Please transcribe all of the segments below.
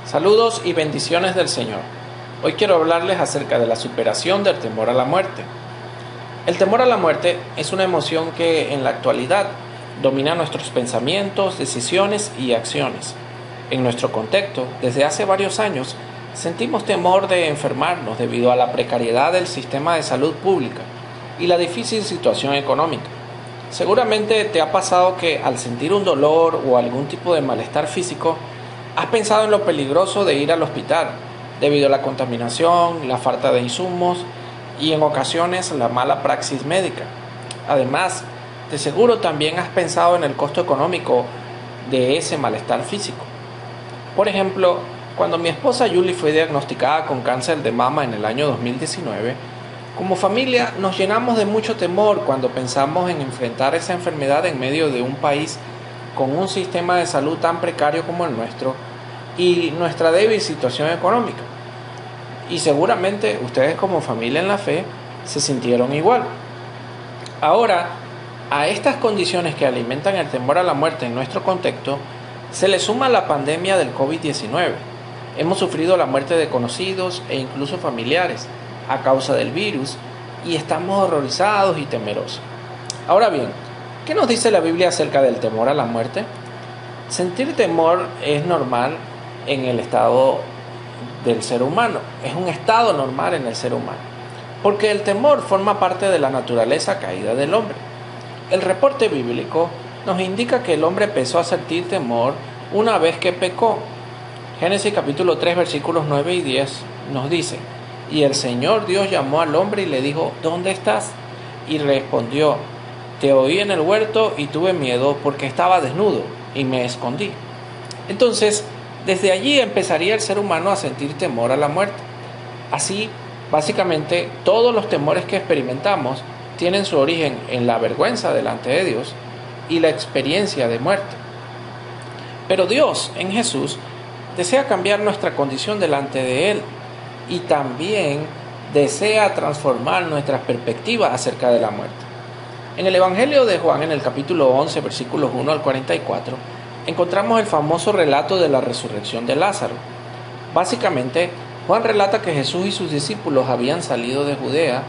Saludos y bendiciones del Señor. Hoy quiero hablarles acerca de la superación del temor a la muerte. El temor a la muerte es una emoción que en la actualidad domina nuestros pensamientos, decisiones y acciones. En nuestro contexto, desde hace varios años, sentimos temor de enfermarnos debido a la precariedad del sistema de salud pública y la difícil situación económica. Seguramente te ha pasado que al sentir un dolor o algún tipo de malestar físico, has pensado en lo peligroso de ir al hospital, debido a la contaminación, la falta de insumos y en ocasiones la mala praxis médica. Además, de seguro también has pensado en el costo económico de ese malestar físico. Por ejemplo, cuando mi esposa Julie fue diagnosticada con cáncer de mama en el año 2019, como familia nos llenamos de mucho temor cuando pensamos en enfrentar esa enfermedad en medio de un país con un sistema de salud tan precario como el nuestro y nuestra débil situación económica. Y seguramente ustedes como familia en la fe se sintieron igual. Ahora, a estas condiciones que alimentan el temor a la muerte en nuestro contexto, se le suma la pandemia del COVID-19. Hemos sufrido la muerte de conocidos e incluso familiares a causa del virus y estamos horrorizados y temerosos. Ahora bien, ¿qué nos dice la Biblia acerca del temor a la muerte? Sentir temor es normal en el estado del ser humano, es un estado normal en el ser humano, porque el temor forma parte de la naturaleza caída del hombre. El reporte bíblico nos indica que el hombre empezó a sentir temor una vez que pecó. Génesis capítulo 3 versículos 9 y 10 nos dice: y el Señor Dios llamó al hombre y le dijo, ¿dónde estás? Y respondió, te oí en el huerto y tuve miedo porque estaba desnudo y me escondí. Entonces, desde allí empezaría el ser humano a sentir temor a la muerte. Así, básicamente, todos los temores que experimentamos tienen su origen en la vergüenza delante de Dios y la experiencia de muerte. Pero Dios, en Jesús, desea cambiar nuestra condición delante de Él y también desea transformar nuestra perspectiva acerca de la muerte. En el Evangelio de Juan, en el capítulo 11, versículos 1 al 44, encontramos el famoso relato de la resurrección de Lázaro. Básicamente, Juan relata que Jesús y sus discípulos habían salido de Judea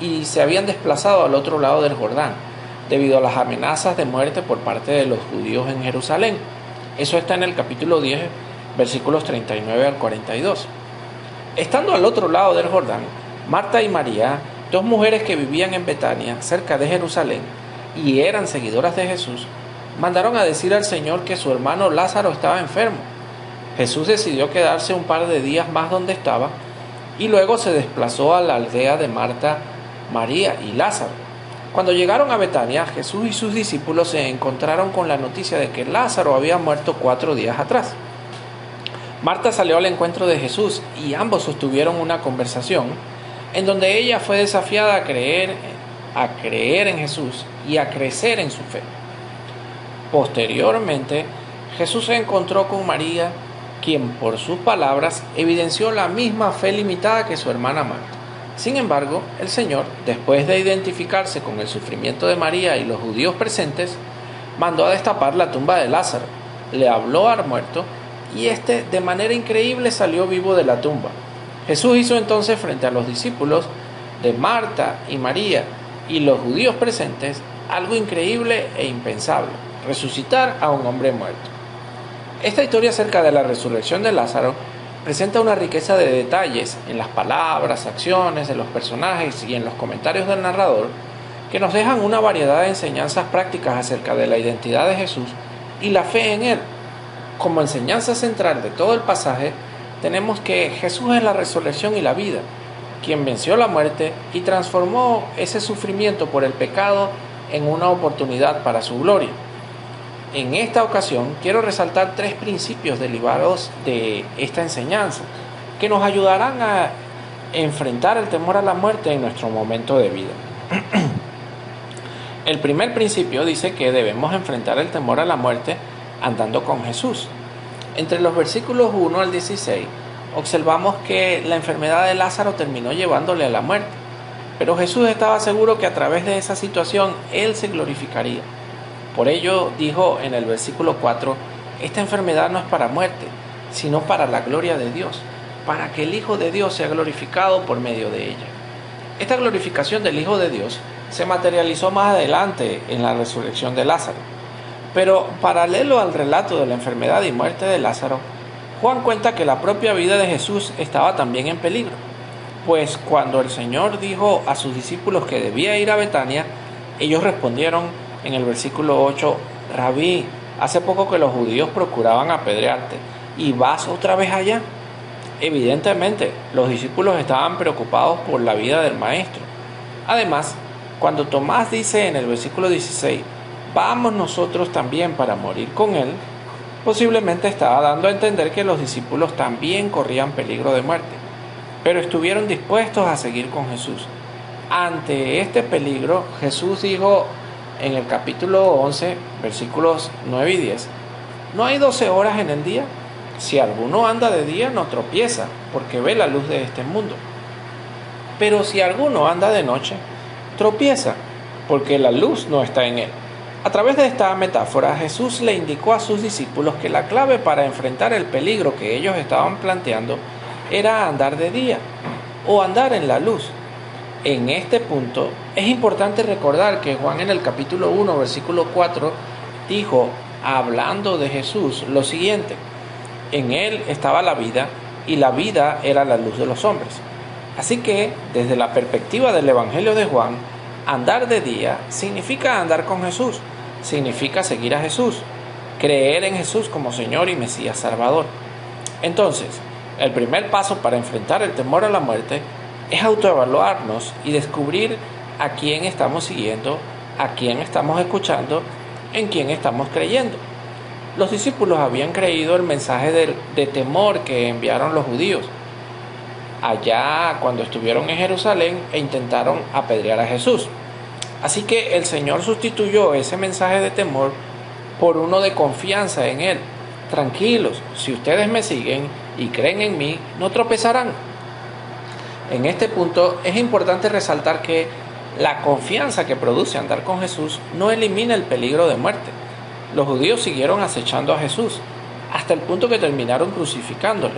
y se habían desplazado al otro lado del Jordán, debido a las amenazas de muerte por parte de los judíos en Jerusalén. Eso está en el capítulo 10, versículos 39 al 42. Estando al otro lado del Jordán, Marta y María, dos mujeres que vivían en Betania, cerca de Jerusalén, y eran seguidoras de Jesús, mandaron a decir al Señor que su hermano Lázaro estaba enfermo. Jesús decidió quedarse un par de días más donde estaba y luego se desplazó a la aldea de Marta, María y Lázaro. Cuando llegaron a Betania, Jesús y sus discípulos se encontraron con la noticia de que Lázaro había muerto 4 días atrás. Marta salió al encuentro de Jesús y ambos sostuvieron una conversación en donde ella fue desafiada a creer en Jesús y a crecer en su fe. Posteriormente, Jesús se encontró con María, quien por sus palabras evidenció la misma fe limitada que su hermana Marta. Sin embargo, el Señor, después de identificarse con el sufrimiento de María y los judíos presentes, mandó a destapar la tumba de Lázaro, le habló al muerto y éste de manera increíble salió vivo de la tumba. Jesús hizo entonces frente a los discípulos de Marta y María y los judíos presentes algo increíble e impensable: resucitar a un hombre muerto. Esta historia acerca de la resurrección de Lázaro presenta una riqueza de detalles en las palabras, acciones de los personajes y en los comentarios del narrador que nos dejan una variedad de enseñanzas prácticas acerca de la identidad de Jesús y la fe en Él. Como enseñanza central de todo el pasaje, tenemos que Jesús es la resurrección y la vida, quien venció la muerte y transformó ese sufrimiento por el pecado en una oportunidad para su gloria. En esta ocasión quiero resaltar 3 principios derivados de esta enseñanza que nos ayudarán a enfrentar el temor a la muerte en nuestro momento de vida. El primer principio dice que debemos enfrentar el temor a la muerte andando con Jesús. Entre los versículos 1 al 16 observamos que la enfermedad de Lázaro terminó llevándole a la muerte, pero Jesús estaba seguro que a través de esa situación Él se glorificaría. Por ello dijo en el versículo 4, esta enfermedad no es para muerte, sino para la gloria de Dios, para que el Hijo de Dios sea glorificado por medio de ella. Esta glorificación del Hijo de Dios se materializó más adelante en la resurrección de Lázaro. Pero paralelo al relato de la enfermedad y muerte de Lázaro, Juan cuenta que la propia vida de Jesús estaba también en peligro, pues cuando el Señor dijo a sus discípulos que debía ir a Betania, ellos respondieron en el versículo 8, Rabí, hace poco que los judíos procuraban apedrearte, ¿y vas otra vez allá? Evidentemente, los discípulos estaban preocupados por la vida del Maestro. Además, cuando Tomás dice en el versículo 16, vamos nosotros también para morir con él, posiblemente estaba dando a entender que los discípulos también corrían peligro de muerte, pero estuvieron dispuestos a seguir con Jesús. Ante este peligro, Jesús dijo en el capítulo 11, versículos 9 y 10, ¿no hay 12 horas en el día? Si alguno anda de día no tropieza, porque ve la luz de este mundo. Pero si alguno anda de noche, tropieza, porque la luz no está en él. A través de esta metáfora, Jesús le indicó a sus discípulos que la clave para enfrentar el peligro que ellos estaban planteando era andar de día o andar en la luz. En este punto, es importante recordar que Juan en el capítulo 1, versículo 4, dijo, hablando de Jesús, lo siguiente, en él estaba la vida, y la vida era la luz de los hombres. Así que, desde la perspectiva del Evangelio de Juan, andar de día significa andar con Jesús, significa seguir a Jesús, creer en Jesús como Señor y Mesías Salvador. Entonces, el primer paso para enfrentar el temor a la muerte es autoevaluarnos y descubrir a quién estamos siguiendo, a quién estamos escuchando, en quién estamos creyendo. Los discípulos habían creído el mensaje de temor que enviaron los judíos allá cuando estuvieron en Jerusalén e intentaron apedrear a Jesús. Así que el Señor sustituyó ese mensaje de temor por uno de confianza en Él. Tranquilos, si ustedes me siguen y creen en mí, no tropezarán. En este punto es importante resaltar que la confianza que produce andar con Jesús no elimina el peligro de muerte. Los judíos siguieron acechando a Jesús hasta el punto que terminaron crucificándolo.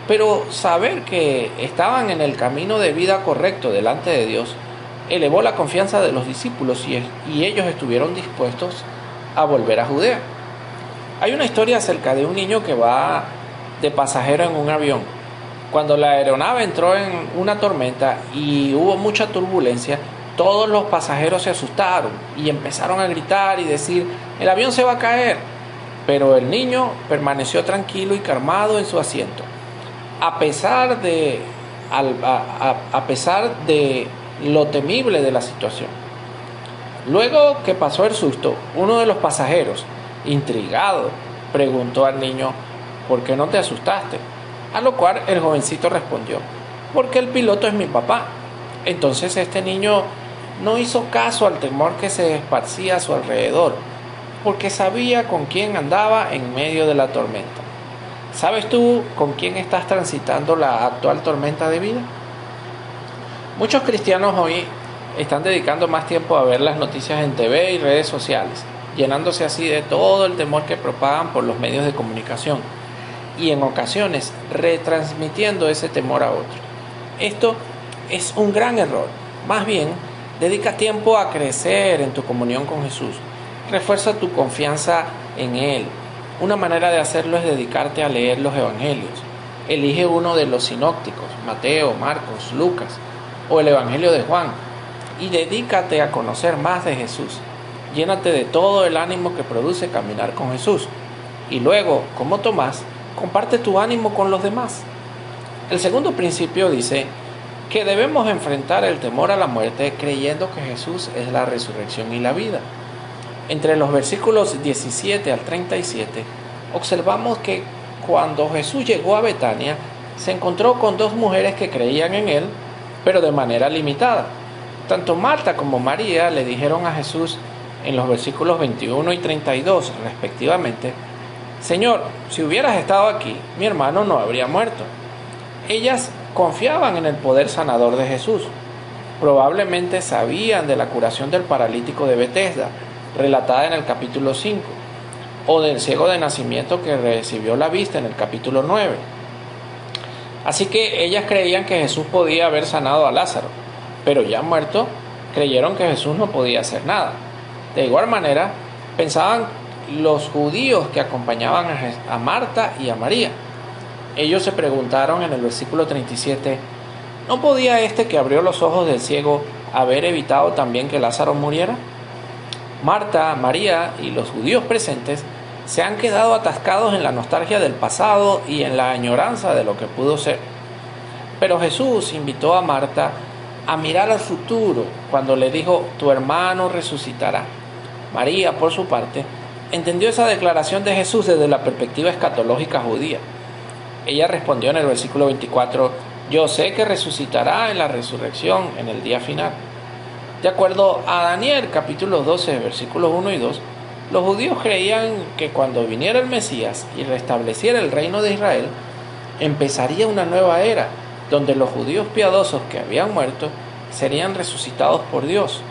Pero saber que estaban en el camino de vida correcto delante de Dios elevó la confianza de los discípulos y ellos estuvieron dispuestos a volver a Judea. Hay una historia acerca de un niño que va de pasajero en un avión. Cuando la aeronave entró en una tormenta y hubo mucha turbulencia, todos los pasajeros se asustaron y empezaron a gritar y decir, el avión se va a caer. Pero el niño permaneció tranquilo y calmado en su asiento, a pesar de lo temible de la situación. Luego que pasó el susto, uno de los pasajeros, intrigado, preguntó al niño, ¿por qué no te asustaste? A lo cual el jovencito respondió, porque el piloto es mi papá. Entonces este niño no hizo caso al temor que se esparcía a su alrededor, porque sabía con quién andaba en medio de la tormenta. ¿Sabes tú con quién estás transitando la actual tormenta de vida? Muchos cristianos hoy están dedicando más tiempo a ver las noticias en TV y redes sociales, llenándose así de todo el temor que propagan por los medios de comunicación y en ocasiones retransmitiendo ese temor a otros. Esto es un gran error. Más bien, dedica tiempo a crecer en tu comunión con Jesús. Refuerza tu confianza en Él. Una manera de hacerlo es dedicarte a leer los evangelios. Elige uno de los sinópticos, Mateo, Marcos, Lucas o el Evangelio de Juan y dedícate a conocer más de Jesús. Llénate de todo el ánimo que produce caminar con Jesús y luego, como Tomás, comparte tu ánimo con los demás. El segundo principio dice que debemos enfrentar el temor a la muerte creyendo que Jesús es la resurrección y la vida. Entre los versículos 17 al 37, observamos que cuando Jesús llegó a Betania, se encontró con dos mujeres que creían en Él, pero de manera limitada. Tanto Marta como María le dijeron a Jesús en los versículos 21 y 32, respectivamente, Señor, si hubieras estado aquí, mi hermano no habría muerto. Ellas confiaban en el poder sanador de Jesús. Probablemente sabían de la curación del paralítico de Betesda, relatada en el capítulo 5. o del ciego de nacimiento que recibió la vista en el capítulo 9. Así que ellas creían que Jesús podía haber sanado a Lázaro, pero ya muerto, creyeron que Jesús no podía hacer nada. De igual manera, pensaban los judíos que acompañaban a Marta y a María. Ellos se preguntaron en el versículo 37, ¿no podía este que abrió los ojos del ciego haber evitado también que Lázaro muriera? Marta, María y los judíos presentes se han quedado atascados en la nostalgia del pasado y en la añoranza de lo que pudo ser. Pero Jesús invitó a Marta a mirar al futuro cuando le dijo, tu hermano resucitará. María, por su parte, entendió esa declaración de Jesús desde la perspectiva escatológica judía. Ella respondió en el versículo 24, yo sé que resucitará en la resurrección en el día final. De acuerdo a Daniel capítulo 12, versículos 1 y 2, los judíos creían que cuando viniera el Mesías y restableciera el reino de Israel, empezaría una nueva era, donde los judíos piadosos que habían muerto serían resucitados por Dios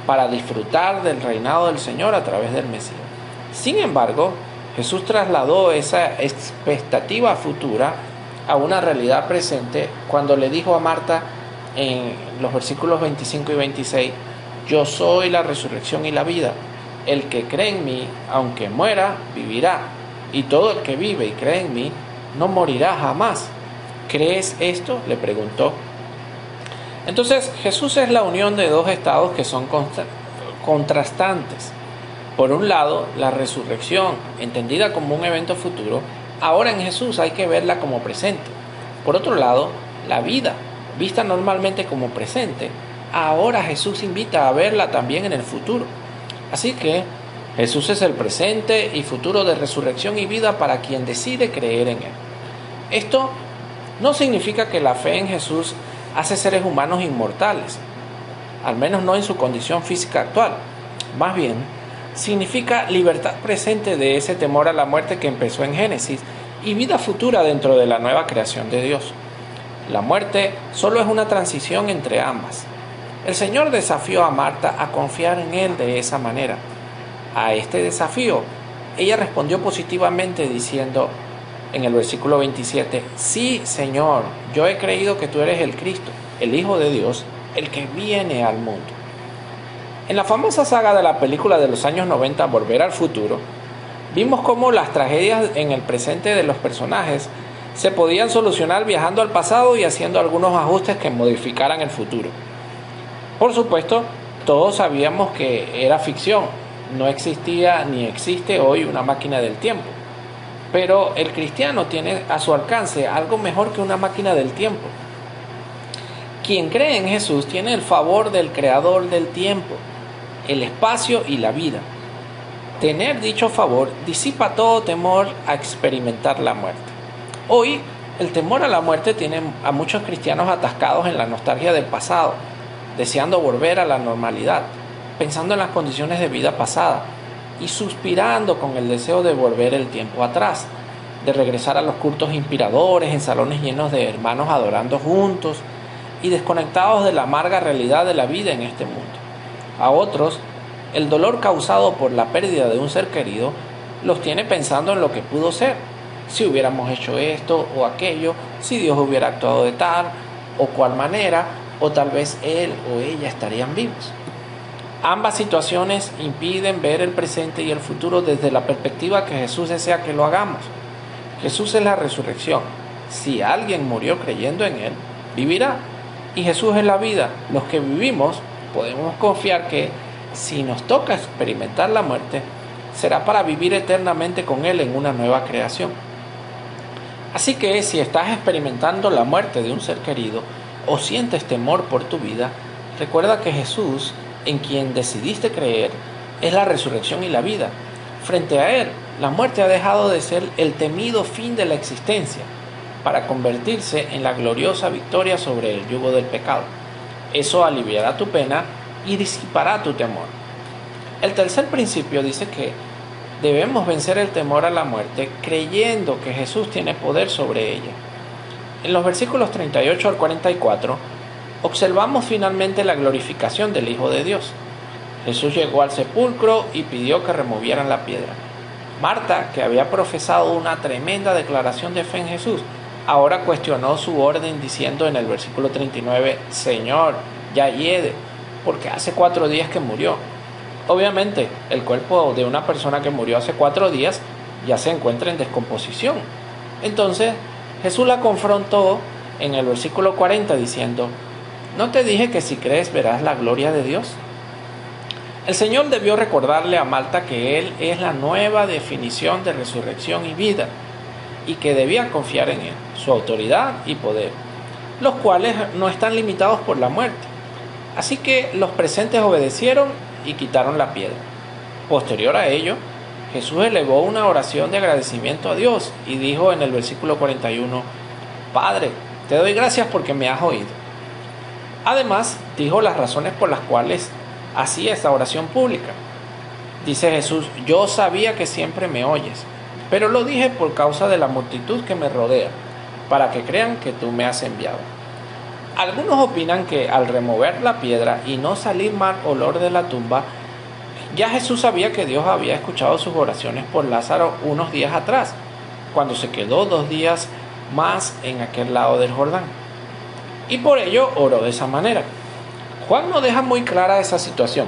para disfrutar del reinado del Señor a través del Mesías. Sin embargo, Jesús trasladó esa expectativa futura a una realidad presente cuando le dijo a Marta en los versículos 25 y 26, yo soy la resurrección y la vida. El que cree en mí, aunque muera, vivirá. Y todo el que vive y cree en mí, no morirá jamás. ¿Crees esto?, le preguntó. Entonces, Jesús es la unión de dos estados que son contrastantes. Por un lado, la resurrección, entendida como un evento futuro, ahora en Jesús hay que verla como presente. Por otro lado, la vida, vista normalmente como presente, ahora Jesús invita a verla también en el futuro. Así que Jesús es el presente y futuro de resurrección y vida para quien decide creer en Él. Esto no significa que la fe en Jesús hace seres humanos inmortales, al menos no en su condición física actual. Más bien, significa libertad presente de ese temor a la muerte que empezó en Génesis y vida futura dentro de la nueva creación de Dios. La muerte solo es una transición entre ambas. El Señor desafió a Marta a confiar en Él de esa manera. A este desafío, ella respondió positivamente diciendo en el versículo 27, sí, Señor, yo he creído que tú eres el Cristo, el Hijo de Dios, el que viene al mundo. En la famosa saga de la película de los años 90, Volver al Futuro, vimos cómo las tragedias en el presente de los personajes se podían solucionar viajando al pasado y haciendo algunos ajustes que modificaran el futuro. Por supuesto, todos sabíamos que era ficción, no existía ni existe hoy una máquina del tiempo. Pero el cristiano tiene a su alcance algo mejor que una máquina del tiempo. Quien cree en Jesús tiene el favor del Creador del tiempo, el espacio y la vida. Tener dicho favor disipa todo temor a experimentar la muerte. Hoy, el temor a la muerte tiene a muchos cristianos atascados en la nostalgia del pasado, deseando volver a la normalidad, pensando en las condiciones de vida pasada y suspirando con el deseo de volver el tiempo atrás, de regresar a los cultos inspiradores en salones llenos de hermanos adorando juntos y desconectados de la amarga realidad de la vida en este mundo. A otros, el dolor causado por la pérdida de un ser querido los tiene pensando en lo que pudo ser, si hubiéramos hecho esto o aquello, si Dios hubiera actuado de tal o cual manera, o tal vez él o ella estarían vivos. Ambas situaciones impiden ver el presente y el futuro desde la perspectiva que Jesús desea que lo hagamos. Jesús es la resurrección. Si alguien murió creyendo en Él, vivirá. Y Jesús es la vida. Los que vivimos podemos confiar que si nos toca experimentar la muerte, será para vivir eternamente con Él en una nueva creación. Así que si estás experimentando la muerte de un ser querido o sientes temor por tu vida, recuerda que Jesús, en quien decidiste creer, es la resurrección y la vida. Frente a Él, la muerte ha dejado de ser el temido fin de la existencia para convertirse en la gloriosa victoria sobre el yugo del pecado. Eso aliviará tu pena y disipará tu temor. El tercer principio dice que debemos vencer el temor a la muerte creyendo que Jesús tiene poder sobre ella. En los versículos 38 al 44, observamos finalmente la glorificación del Hijo de Dios. Jesús llegó al sepulcro y pidió que removieran la piedra. Marta, que había profesado una tremenda declaración de fe en Jesús, ahora cuestionó su orden diciendo en el versículo 39, Señor, ya hiede, porque hace 4 días que murió. Obviamente, el cuerpo de una persona que murió hace 4 días ya se encuentra en descomposición. Entonces, Jesús la confrontó en el versículo 40 diciendo, ¿no te dije que si crees verás la gloria de Dios? El Señor debió recordarle a Marta que Él es la nueva definición de resurrección y vida, y que debía confiar en Él, su autoridad y poder, los cuales no están limitados por la muerte. Así que los presentes obedecieron y quitaron la piedra. Posterior a ello, Jesús elevó una oración de agradecimiento a Dios y dijo en el versículo 41, Padre, te doy gracias porque me has oído. Además, dijo las razones por las cuales hacía esta oración pública. Dice Jesús, yo sabía que siempre me oyes, pero lo dije por causa de la multitud que me rodea, para que crean que tú me has enviado. Algunos opinan que al remover la piedra y no salir mal olor de la tumba, ya Jesús sabía que Dios había escuchado sus oraciones por Lázaro unos días atrás, cuando se quedó 2 días más en aquel lado del Jordán. Y por ello oró de esa manera. Juan no deja muy clara esa situación.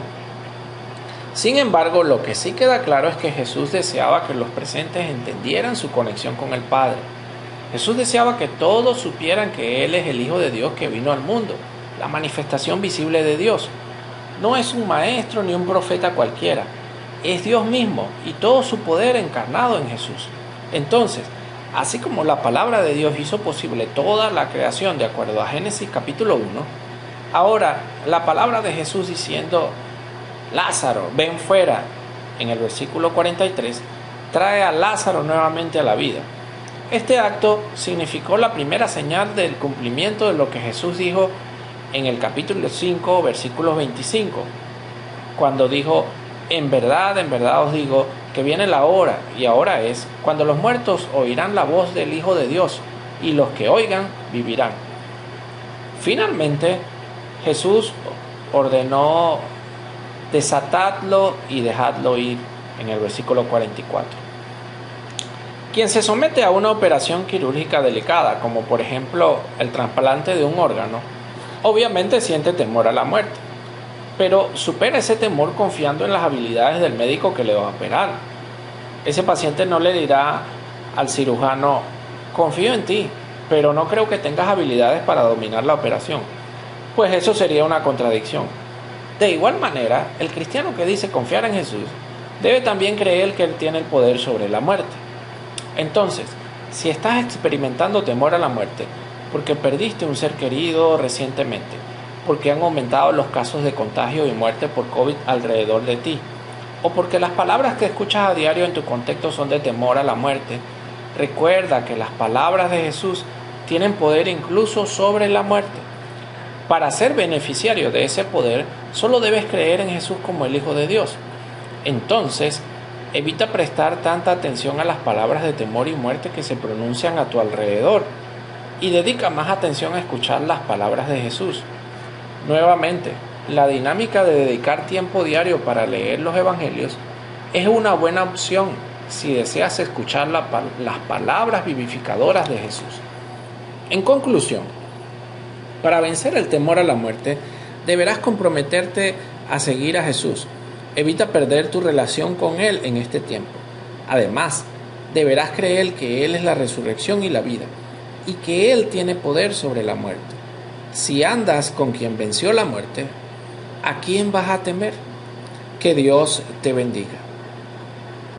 Sin embargo, lo que sí queda claro es que Jesús deseaba que los presentes entendieran su conexión con el Padre. Jesús deseaba que todos supieran que Él es el Hijo de Dios que vino al mundo, la manifestación visible de Dios. No es un maestro ni un profeta cualquiera, es Dios mismo y todo su poder encarnado en Jesús. Entonces, así como la palabra de Dios hizo posible toda la creación de acuerdo a Génesis capítulo 1, ahora la palabra de Jesús diciendo, Lázaro, ven fuera, en el versículo 43, trae a Lázaro nuevamente a la vida. Este acto significó la primera señal del cumplimiento de lo que Jesús dijo en el capítulo 5, versículo 25, cuando dijo, en verdad os digo que viene la hora, y ahora es, cuando los muertos oirán la voz del Hijo de Dios, y los que oigan vivirán. Finalmente, Jesús ordenó, desatadlo y dejadlo ir, en el versículo 44. Quien se somete a una operación quirúrgica delicada, como por ejemplo el trasplante de un órgano, obviamente siente temor a la muerte, pero supera ese temor confiando en las habilidades del médico que le va a operar. Ese paciente no le dirá al cirujano, confío en ti, pero no creo que tengas habilidades para dominar la operación, pues eso sería una contradicción. De igual manera, el cristiano que dice confiar en Jesús debe también creer que Él tiene el poder sobre la muerte. Entonces, si estás experimentando temor a la muerte, porque perdiste un ser querido recientemente, porque han aumentado los casos de contagio y muerte por COVID alrededor de ti, o porque las palabras que escuchas a diario en tu contexto son de temor a la muerte, recuerda que las palabras de Jesús tienen poder incluso sobre la muerte. Para ser beneficiario de ese poder, solo debes creer en Jesús como el Hijo de Dios. Entonces, evita prestar tanta atención a las palabras de temor y muerte que se pronuncian a tu alrededor y dedica más atención a escuchar las palabras de Jesús. Nuevamente, la dinámica de dedicar tiempo diario para leer los evangelios es una buena opción si deseas escuchar las palabras vivificadoras de Jesús. En conclusión, para vencer el temor a la muerte, deberás comprometerte a seguir a Jesús. Evita perder tu relación con Él en este tiempo. Además, deberás creer que Él es la resurrección y la vida, y que Él tiene poder sobre la muerte. Si andas con quien venció la muerte, ¿a quién vas a temer? Que Dios te bendiga.